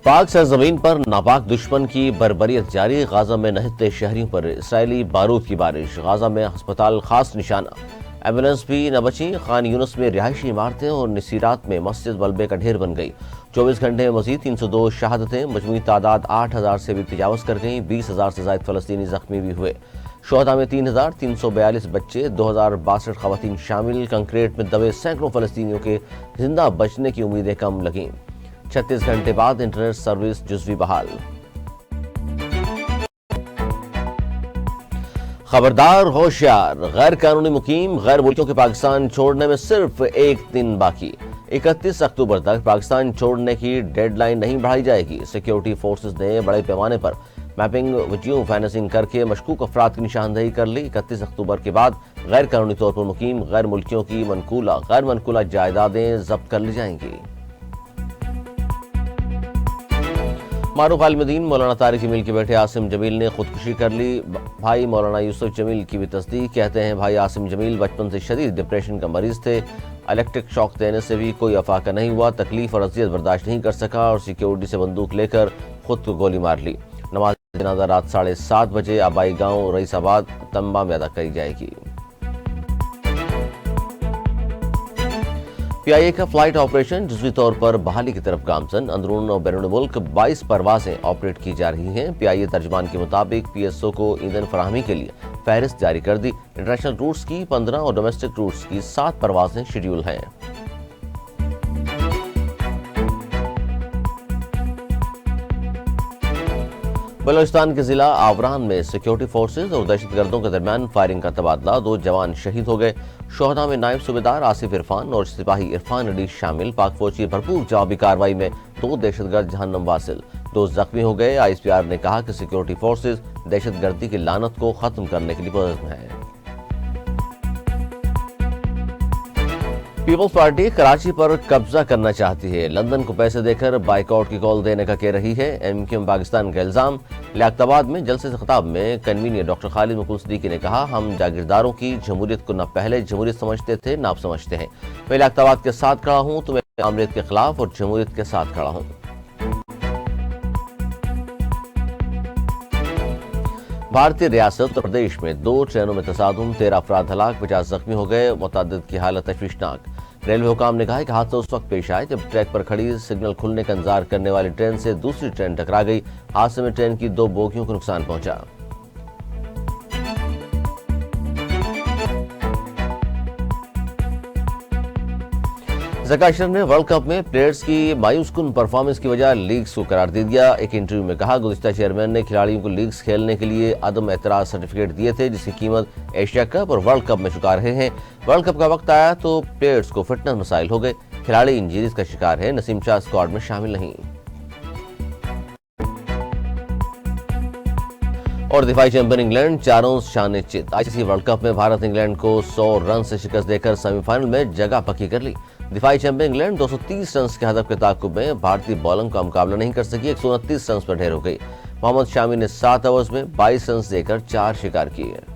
پاک سرزمین پر ناپاک دشمن کی بربریت جاری، غازہ میں نہتے شہریوں پر اسرائیلی بارود کی بارش، غازہ میں ہسپتال خاص نشانہ، ایمبولینس بھی نہ بچیں، خان یونس میں رہائشی عمارتیں اور نصیرات میں مسجد ملبے کا ڈھیر بن گئی۔ 24 گھنٹے میں مزید 302 شہادتیں، مجموعی تعداد 8000 سے بھی تجاوز کر گئیں، 20000 سے زائد فلسطینی زخمی بھی ہوئے۔ شہداء میں 3342 بچے، 2062 خواتین شامل، کنکریٹ میں دبے سینکڑوں فلسطینیوں کے زندہ بچنے کی امیدیں کم لگیں۔ 36 گھنٹے بعد انٹرنیٹ سروس جزوی بحال۔ خبردار ہوشیار، غیر قانونی مقیم غیر ملکیوں کے پاکستان چھوڑنے میں صرف ایک دن باقی۔ 31 اکتوبر تک پاکستان چھوڑنے کی ڈیڈ لائن نہیں بڑھائی جائے گی۔ سیکیورٹی فورسز نے بڑے پیمانے پر میپنگ ویڈیو فائننسنگ کر کے مشکوک افراد کی نشاندہی کر لی۔ 31 اکتوبر کے بعد غیر قانونی طور پر مقیم غیر ملکیوں کی غیر منقولہ جائیدادیں ضبط کر لی جائیں گی۔ معروف عالم دین مولانا طارق جمیل کے بیٹے عاصم جمیل نے خودکشی کر لی۔ بھائی مولانا یوسف جمیل کی بھی تصدیق، کہتے ہیں بھائی عاصم جمیل بچپن سے شدید ڈپریشن کا مریض تھے، الیکٹرک شاک دینے سے بھی کوئی افاقہ نہیں ہوا، تکلیف اور اذیت برداشت نہیں کر سکا اور سیکیورٹی سے بندوق لے کر خود کو گولی مار لی۔ نماز جنازہ رات 7:30 بجے آبائی گاؤں رئیس آباد تنبا میں ادا کی جائے گی۔ پی آئی اے کا فلائٹ آپریشن جزوی طور پر بحالی کی طرف گامزن، اندرون اور بیرون ملک 22 پروازیں آپریٹ کی جا رہی ہیں۔ پی آئی اے ترجمان کے مطابق پی ایس او کو ایندھن فراہمی کے لیے فہرست جاری کر دی۔ انٹرنیشنل روٹس کی 15 اور ڈومیسٹک روٹس کی 7 پروازیں شیڈیول ہیں۔ بلوچستان کے ضلع آوران میں سیکیورٹی فورسز اور دہشت گردوں کے درمیان فائرنگ کا تبادلہ، 2 جوان شہید ہو گئے۔ شہداء میں نائب صوبیدار آصف عرفان اور سپاہی عرفان علی شامل۔ پاک فوج کی بھرپور جوابی کارروائی میں 2 دہشت گرد جہنم واصل، 2 زخمی ہو گئے۔ آئی ایس پی آر نے کہا کہ سیکیورٹی فورسز دہشت گردی کی لعنت کو ختم کرنے کے لیے پرعزم ہیں۔ پیپلز پارٹی کراچی پر قبضہ کرنا چاہتی ہے، لندن کو پیسے دے کر بائیکاٹ کی کال دینے کا کہہ رہی ہے۔ ایم کیو ایم پاکستان کا الزام۔ لیاقت آباد میں جلسے سے خطاب میں کنوینر ڈاکٹر خالد مقبول صدیقی نے کہا، ہم جاگیرداروں کی جمہوریت کو نہ پہلے جمہوریت سمجھتے تھے نہ اب سمجھتے ہیں۔ میں لیاقت آباد کے ساتھ کھڑا ہوں تو میں آمریت کے خلاف اور جمہوریت کے ساتھ کھڑا ہوں۔ بھارتی ریاست اتر پردیش میں 2 ٹرینوں میں تصادم، 13 افراد ہلاک، 50 زخمی ہو گئے، متعدد کی حالت تشویشناک۔ ریلوے حکام نے کہا ہے کہ حادثہ اس وقت پیش آئے جب ٹریک پر کھڑی سگنل کھلنے کا انتظار کرنے والی ٹرین سے دوسری ٹرین ٹکرا گئی۔ حادثے میں ٹرین کی 2 بوگیوں کو نقصان پہنچا۔ زکاشر نے ورلڈ کپ میں پلیئرز کی مایوس کن پرفارمنس کی وجہ لیگز کو قرار دے دیا۔ ایک انٹرویو میں کہا، گزشتہ چیئرمین نے کھلاڑیوں کو لیگز کھیلنے کے لیے عدم اعتراض سرٹیفکیٹ دیے تھے جس کی قیمت ایشیا کپ اور ورلڈ کپ میں چکا رہے ہیں۔ ورلڈ کپ کا وقت آیا تو پلیئرز کو فٹنس مسائل ہو گئے، کھلاڑی انجریز کا شکار ہے، نسیم شاہ اسکواڈ میں شامل نہیں۔ اور دفاعی چیمپئن انگلینڈ 4 شان چت۔ آئی سی سی ورلڈ کپ میں بھارت انگلینڈ کو 100 رن سے شکست دے کر سیمی فائنل میں جگہ پکی کر لی۔ دفاعی چیمپئن انگلینڈ 230 رنز کے ہدف کے تعاقب میں بھارتی بالنگ کا مقابلہ نہیں کر سکی، 129 رنز پر ڈھیر ہو گئی۔ محمد شامی نے 7 اوورز میں 22 رنز دے کر 4 شکار کیے۔